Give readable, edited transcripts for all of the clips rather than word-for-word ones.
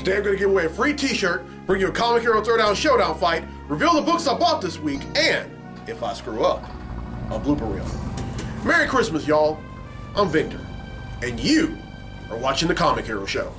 Today I'm going to give away a free t-shirt, bring you a Comic Hero Throwdown Showdown fight, reveal the books I bought this week, and, if I screw up, a blooper reel. Merry Christmas, y'all. I'm Victor, and you are watching the Comic Hero Show.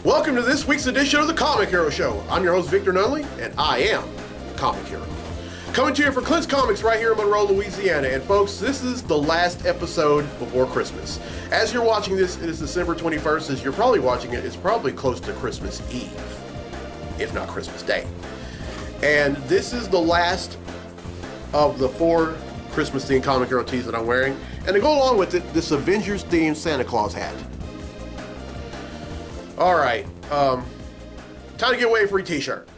Welcome to this week's edition of the Comic Hero Show. I'm your host, Victor Nunley, and I am the Comic Hero. Coming to you for Clint's Comics right here in Monroe, Louisiana. And folks, this is the last episode before Christmas. As you're watching this, it is December 21st. As you're probably watching it, it's probably close to Christmas Eve, if not Christmas Day. And this is the last of the 4 Christmas-themed Comic Hero tees that I'm wearing. And to go along with it, this Avengers-themed Santa Claus hat. All right, time to give away a free t-shirt.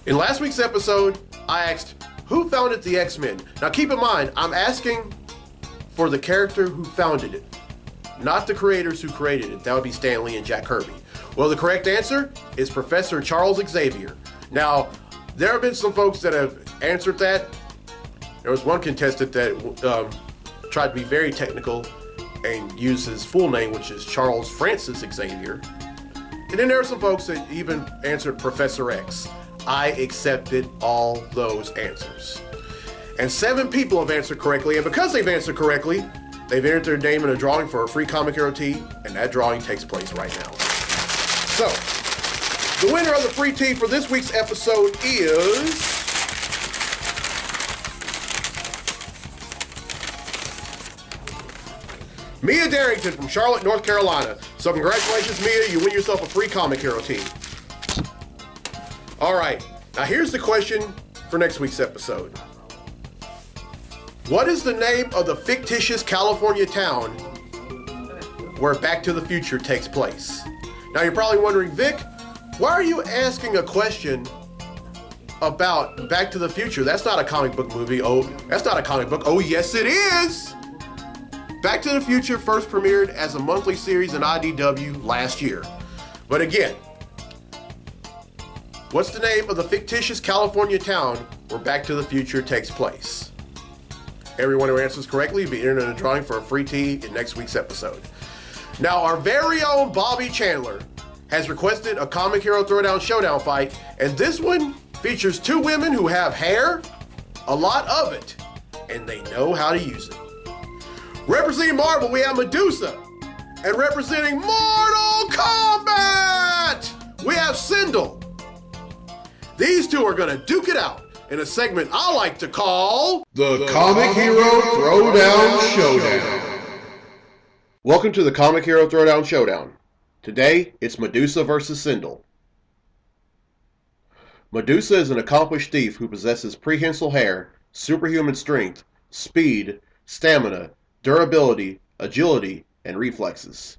In last week's episode, I asked, who founded the X-Men? Now keep in mind, I'm asking for the character who founded it, not the creators who created it. That would be Stan Lee and Jack Kirby. Well, the correct answer is Professor Charles Xavier. Now, there have been some folks that have answered that. There was one contestant that tried to be very technical and used his full name, which is Charles Francis Xavier. And then there were some folks that even answered Professor X. I accepted all those answers. And 7 people have answered correctly, and because they've answered correctly, they've entered their name in a drawing for a free Comic Hero tee, and that drawing takes place right now. So, the winner of the free tee for this week's episode is Mia Darrington from Charlotte, North Carolina. So congratulations, Mia, you win yourself a free Comic Hero tee. All right, now here's the question for next week's episode. What is the name of the fictitious California town where Back to the Future takes place? Now you're probably wondering, Vic, why are you asking a question about Back to the Future? That's not a comic book movie. Oh, that's not a comic book. Oh, yes, it is. Back to the Future first premiered as a monthly series in IDW last year. But again, what's the name of the fictitious California town where Back to the Future takes place? Everyone who answers correctly will be entered in a drawing for a free tee in next week's episode. Now, our very own Bobby Chandler has requested a Comic Hero Throwdown Showdown fight, and this one features 2 women who have hair, a lot of it, and they know how to use it. Representing Marvel, we have Medusa. And representing Mortal Kombat, we have Sindel. These 2 are going to duke it out in a segment I like to call the Comic Hero Throwdown Showdown. Welcome to the Comic Hero Throwdown Showdown. Today, it's Medusa versus Sindel. Medusa is an accomplished thief who possesses prehensile hair, superhuman strength, speed, stamina, durability, agility, and reflexes.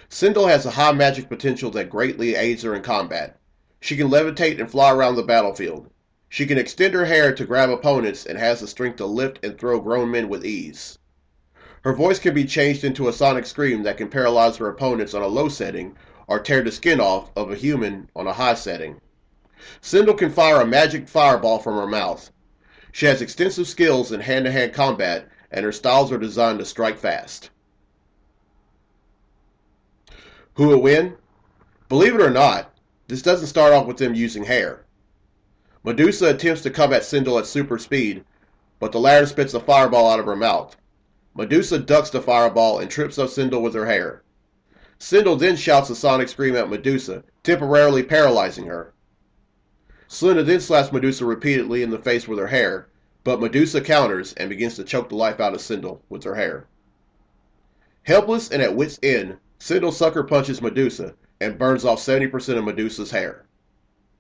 Sindel has a high magic potential that greatly aids her in combat. She can levitate and fly around the battlefield. She can extend her hair to grab opponents and has the strength to lift and throw grown men with ease. Her voice can be changed into a sonic scream that can paralyze her opponents on a low setting or tear the skin off of a human on a high setting. Sindel can fire a magic fireball from her mouth. She has extensive skills in hand-to-hand combat, and her styles are designed to strike fast. Who will win? Believe it or not, this doesn't start off with them using hair. Medusa attempts to come at Sindel at super speed, but the latter spits a fireball out of her mouth. Medusa ducks the fireball and trips up Sindel with her hair. Sindel then shouts a sonic scream at Medusa, temporarily paralyzing her. Selena then slaps Medusa repeatedly in the face with her hair, but Medusa counters and begins to choke the life out of Sindel with her hair. Helpless and at wit's end, Sindel sucker punches Medusa and burns off 70% of Medusa's hair.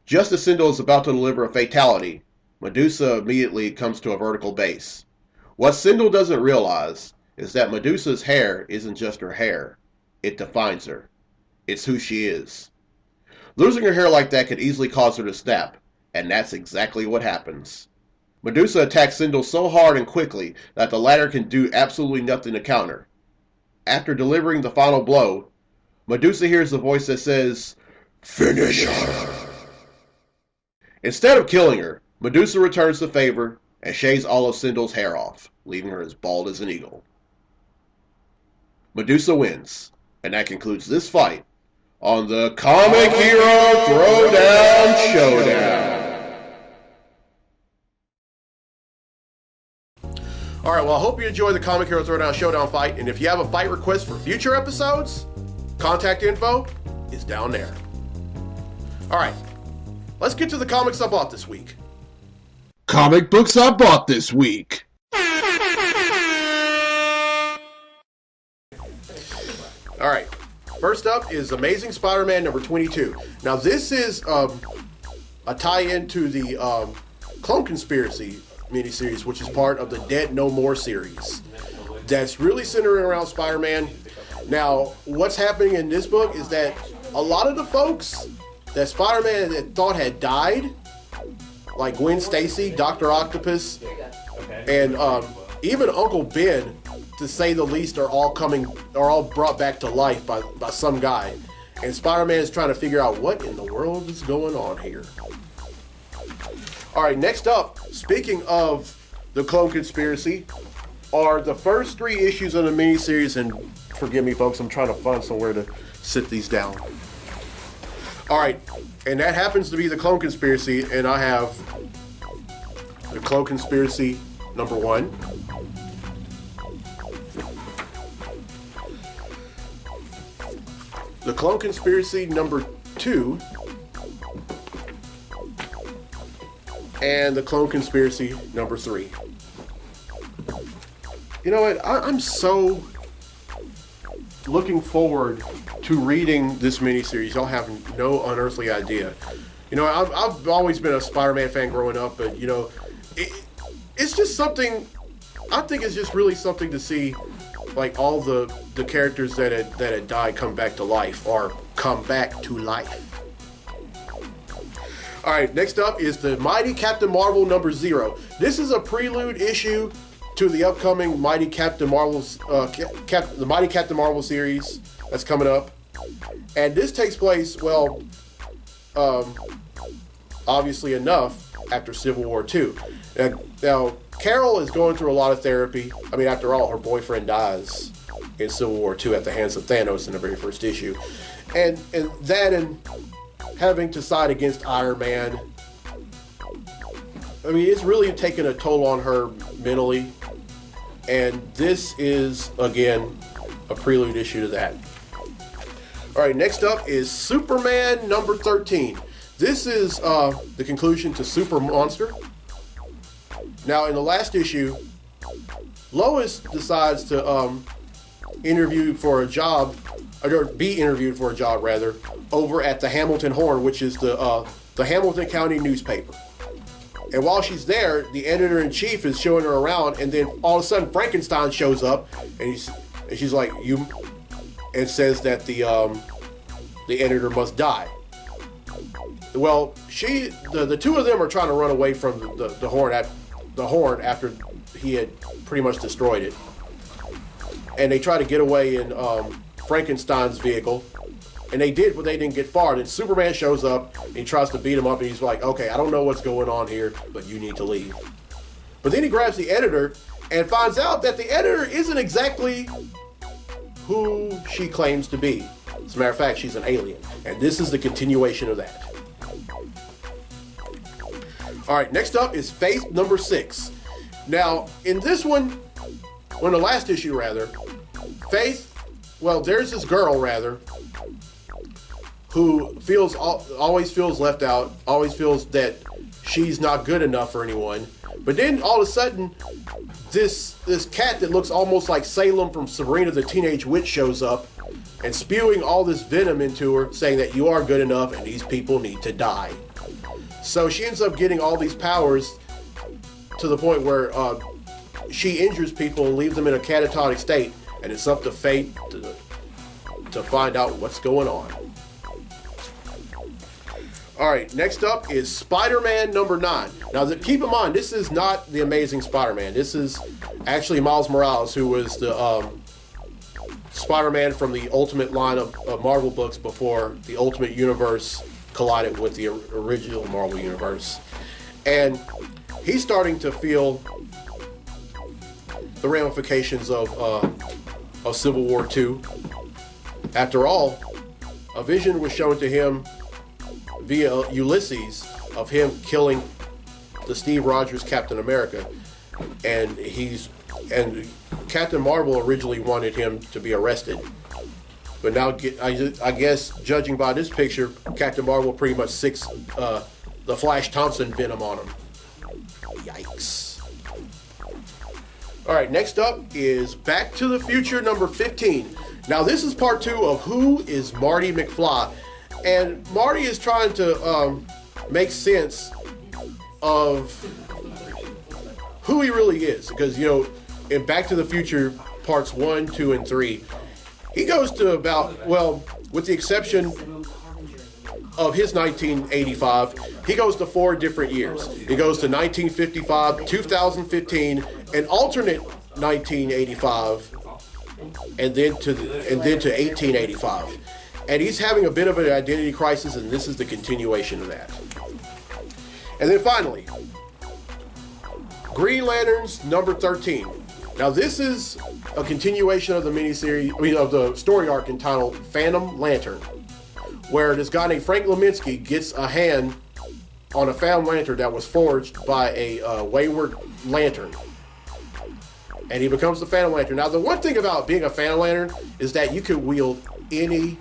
Just as Sindel is about to deliver a fatality, Medusa immediately comes to a vertical base. What Sindel doesn't realize is that Medusa's hair isn't just her hair, it defines her. It's who she is. Losing her hair like that could easily cause her to snap, And that's exactly what happens. Medusa attacks Sindel so hard and quickly that the latter can do absolutely nothing to counter. After delivering the final blow, Medusa hears a voice that says, "Finish her." Instead of killing her, Medusa returns the favor and shaves all of Sindel's hair off, leaving her as bald as an eagle. Medusa wins, and that concludes this fight on the Comic Hero Throwdown Showdown. Alright, well, I hope you enjoyed the Comic Hero Throwdown Showdown fight, and if you have a fight request for future episodes, contact info is down there. Alright, let's get to the comics I bought this week. Comic books I bought this week. Alright, first up is Amazing Spider-Man number 22. Now this is a tie-in to the Clone Conspiracy miniseries, which is part of the Dead No More series. That's really centering around Spider-Man. Now, what's happening in this book is that a lot of the folks that Spider-Man had thought had died, like Gwen Stacy, Dr. Octopus, and even Uncle Ben, to say the least, are all brought back to life by some guy. And Spider-Man is trying to figure out what in the world is going on here. Alright, next up, speaking of the Clone Conspiracy, are the first 3 issues of the miniseries, and forgive me folks, I'm trying to find somewhere to sit these down. Alright, and that happens to be the Clone Conspiracy, and I have the Clone Conspiracy number 1. The Clone Conspiracy number 2. And the Clone Conspiracy number 3. You know what? I'm so looking forward to reading this miniseries. Y'all have no unearthly idea. You know, I've always been a Spider-Man fan growing up, but you know, it's just something. I think it's just really something to see, like all the characters that had died come back to life, or come back to life. All right, next up is the Mighty Captain Marvel number 0. This is a prelude issue to the upcoming Mighty Captain Marvel's the Mighty Captain Marvel series that's coming up, and this takes place, well, obviously enough, after Civil War II. Now, Carol is going through a lot of therapy. I mean, after all, her boyfriend dies in Civil War II at the hands of Thanos in the very first issue, and having to side against Iron Man. I mean, it's really taken a toll on her mentally. And this is, again, a prelude issue to that. Alright, next up is Superman number 13. This is the conclusion to Super Monster. Now, in the last issue, Lois decides to interview for a job, or be interviewed for a job, rather, over at the Hamilton Horn, which is the Hamilton County newspaper. And while she's there, the editor-in-chief is showing her around, and then all of a sudden Frankenstein shows up, and she's like, and says that the editor must die. Well, the two of them are trying to run away from the Horn after he had pretty much destroyed it, and they try to get away in Frankenstein's vehicle. And they did, but they didn't get far. Then Superman shows up, and he tries to beat him up, and he's like, okay, I don't know what's going on here, but you need to leave. But then he grabs the editor and finds out that the editor isn't exactly who she claims to be. As a matter of fact, she's an alien. And this is the continuation of that. Alright, next up is Faith number 6. Now, in this one, or in the last issue rather, Faith, well, there's this girl rather, who always feels left out, always feels that she's not good enough for anyone. But then all of a sudden, this cat that looks almost like Salem from Sabrina the Teenage Witch shows up and spewing all this venom into her, saying that you are good enough and these people need to die. So she ends up getting all these powers to the point where she injures people and leaves them in a catatonic state, and it's up to Fate to find out what's going on. All right, next up is Spider-Man number 9. Now, keep in mind, this is not the Amazing Spider-Man. This is actually Miles Morales, who was the Spider-Man from the Ultimate line of Marvel books before the Ultimate Universe collided with the original Marvel Universe. And he's starting to feel the ramifications of Civil War II. After all, a vision was shown to him via Ulysses of him killing the Steve Rogers Captain America, and Captain Marvel originally wanted him to be arrested, but now I guess judging by this picture, Captain Marvel pretty much sicks the Flash Thompson venom on him. Yikes. All right, next up is Back to the Future number 15. Now this is part 2 of Who is Marty McFly? And Marty is trying to make sense of who he really is. Because, in Back to the Future parts 1, 2, and 3, he goes to about, well, with the exception of his 1985, he goes to 4 different years. He goes to 1955, 2015, an alternate 1985, and then to 1885. And he's having a bit of an identity crisis, and this is the continuation of that. And then finally, Green Lanterns number 13. Now this is a continuation of the miniseries, of the story arc entitled Phantom Lantern, where this guy named Frank Leminski gets a hand on a Phantom Lantern that was forged by a wayward lantern. And he becomes the Phantom Lantern. Now the one thing about being a Phantom Lantern is that you can wield any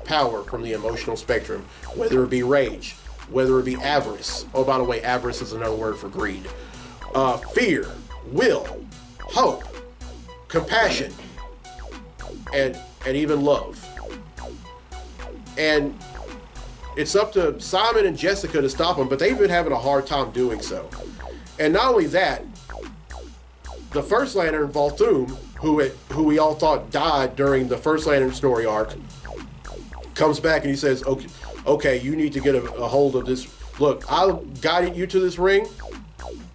power from the emotional spectrum, whether it be rage, whether it be avarice. Oh, by the way, avarice is another word for greed. Fear, will, hope, compassion, and even love. And it's up to Simon and Jessica to stop him, but they've been having a hard time doing so. And not only that, the First Lantern, Volthoom, who we all thought died during the First Lantern story arc, comes back and he says, okay, you need to get a hold of this. Look, I guided you to this ring,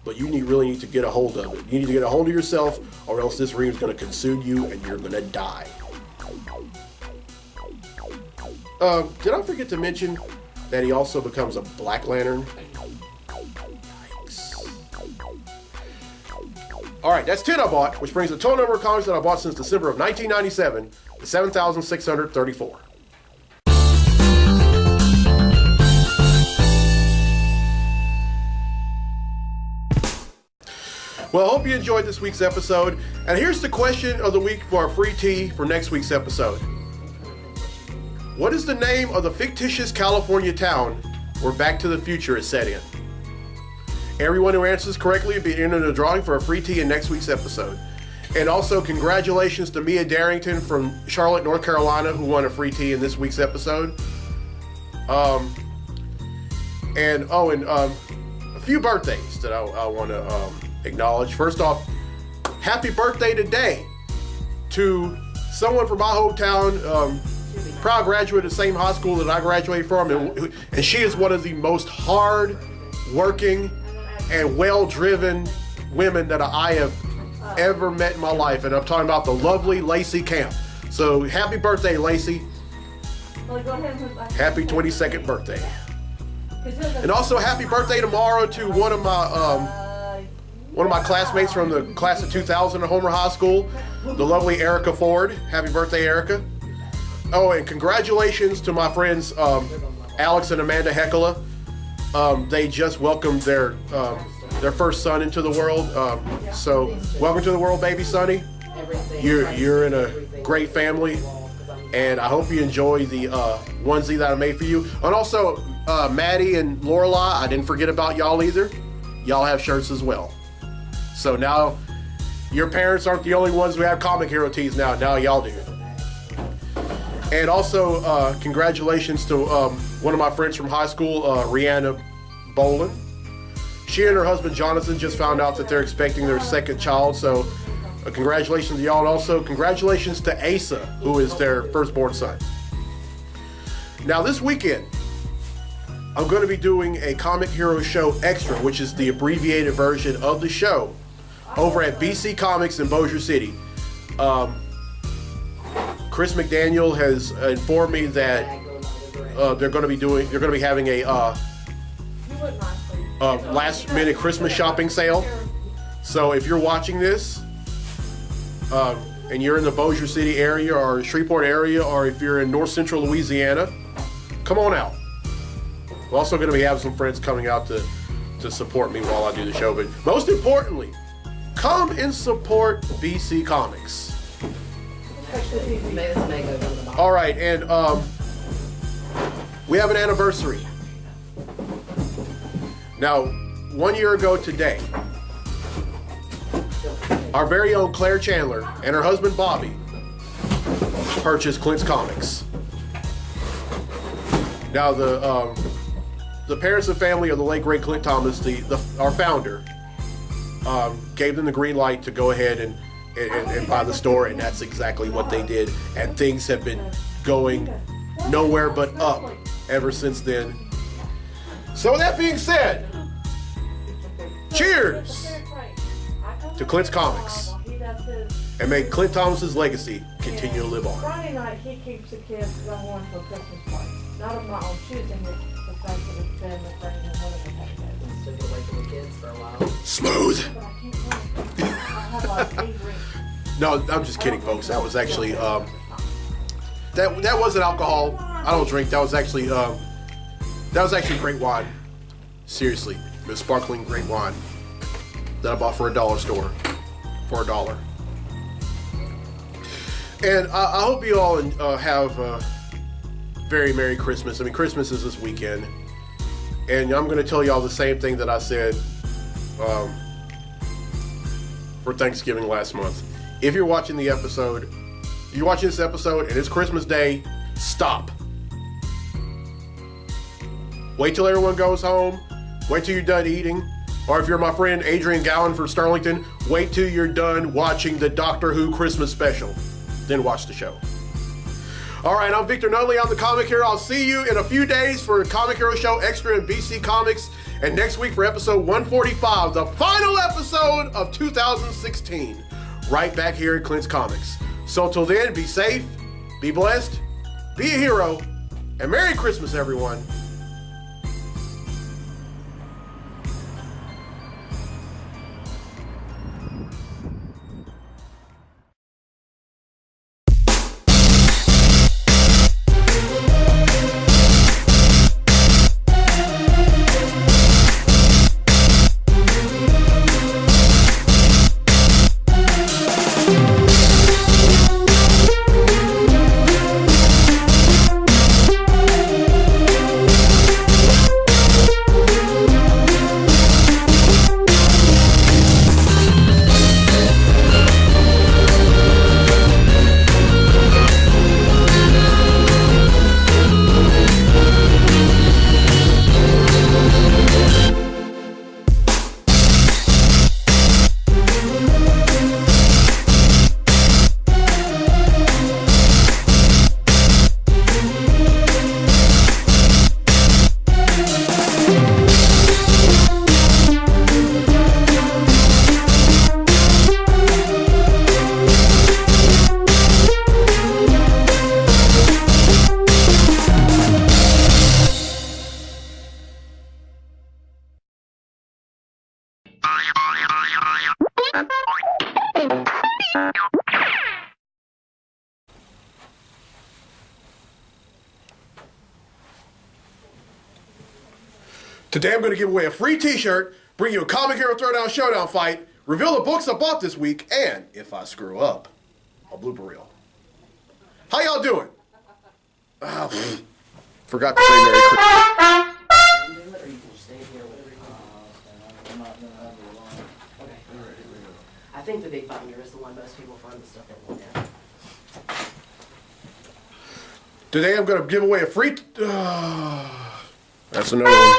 but you really need to get a hold of it. You need to get a hold of yourself, or else this ring is going to consume you and you're going to die. Did I forget to mention that he also becomes a Black Lantern? Yikes. All right, that's 10 I bought, which brings the total number of comics that I bought since December of 1997 to 7,634. Well, I hope you enjoyed this week's episode. And here's the question of the week for our free tea for next week's episode. What is the name of the fictitious California town where Back to the Future is set in? Everyone who answers correctly will be entered in a drawing for a free tea in next week's episode. And also, congratulations to Mia Darrington from Charlotte, North Carolina, who won a free tea in this week's episode. A few birthdays that I want to acknowledge. First off, happy birthday today to someone from my hometown, proud graduate of the same high school that I graduated from, and she is one of the most hard-working and well-driven women that I have ever met in my life, and I'm talking about the lovely Lacey Camp. So happy birthday, Lacey. Happy 22nd birthday. And also happy birthday tomorrow to one of my classmates from the class of 2000 at Homer High School, the lovely Erica Ford. Happy birthday, Erica. Oh, and congratulations to my friends Alex and Amanda Heckela. They just welcomed their first son into the world. So welcome to the world, baby Sonny. You're in a great family, and I hope you enjoy the onesie that I made for you. And also, Maddie and Lorelai, I didn't forget about y'all either. Y'all have shirts as well. So now your parents aren't the only ones who have comic hero tees now. Now y'all do. And also, congratulations to one of my friends from high school, Rihanna Boland. She and her husband Jonathan just found out that they're expecting their second child. So congratulations to y'all. And also congratulations to Asa, who is their firstborn son. Now this weekend, I'm going to be doing a Comic Hero Show Extra, which is the abbreviated version of the show, over at BC Comics in Bossier City. Chris McDaniel has informed me that they're going to be having a last minute Christmas shopping sale. So if you're watching this, and you're in the Bossier City area or Shreveport area, or if you're in North Central Louisiana, come on out. We're also going to be having some friends coming out to support me while I do the show. But most importantly, come and support BC Comics. All right, and we have an anniversary. Now, 1 year ago today, our very own Claire Chandler and her husband Bobby purchased Clint's Comics. Now, the parents and family of the late great Clint Thomas, our founder, gave them the green light to go ahead and buy the store, and that's exactly what they did. And things have been going nowhere but up ever since then. So that being said, cheers to Clint's Comics, and may Clint Thomas's legacy continue to live on. Friday night he keeps the kids going to a Christmas party. Not of my own choosing, it's the fact that it's been the friends and one of the kids. Took it away from the kids for a while. Smooth. But I can't wait. I have like 8 drinks. No, I'm just kidding, folks. That was actually that wasn't alcohol. I don't drink. That was actually great wine. Seriously, it was sparkling great wine that I bought for a dollar store for $1. And I hope you all have a very Merry Christmas. I mean, Christmas is this weekend, and I'm going to tell y'all the same thing that I said for Thanksgiving last month. If you're watching this episode and it's Christmas Day, stop. Wait till everyone goes home. Wait till you're done eating. Or if you're my friend Adrian Gowan from Sterlington, wait till you're done watching the Doctor Who Christmas special. Then watch the show. All right, I'm Victor Nunley. I'm the Comic Hero. I'll see you in a few days for Comic Hero Show Extra in BC Comics. And next week for episode 145, the final episode of 2016. Right back here at Clint's Comics. So till then, be safe, be blessed, be a hero, and Merry Christmas, everyone. Today I'm going to give away a free t-shirt, bring you a Comic Hero Throwdown Showdown fight, reveal the books I bought this week, and, if I screw up, a blooper reel. How y'all doing? Forgot to say Merry Christmas. I think the big binder is the one most people find the stuff they want in. Today I'm going to give away a free... that's another one.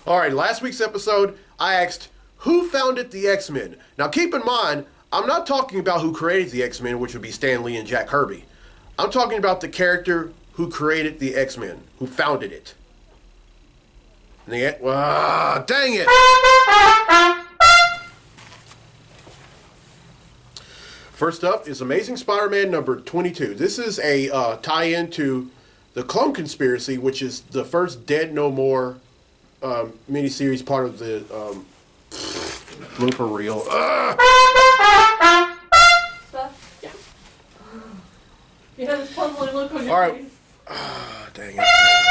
All right, last week's episode, I asked, who founded the X-Men? Now, keep in mind, I'm not talking about who created the X-Men, which would be Stan Lee and Jack Kirby. I'm talking about the character who created the X-Men, who founded it. Dang it! First up is Amazing Spider-Man number 22. This is a tie-in to the Clone Conspiracy, which is the first Dead No More miniseries, part of the blooper reel. Stuff? Yeah. You have this puzzling look on your All right. face. Dang it.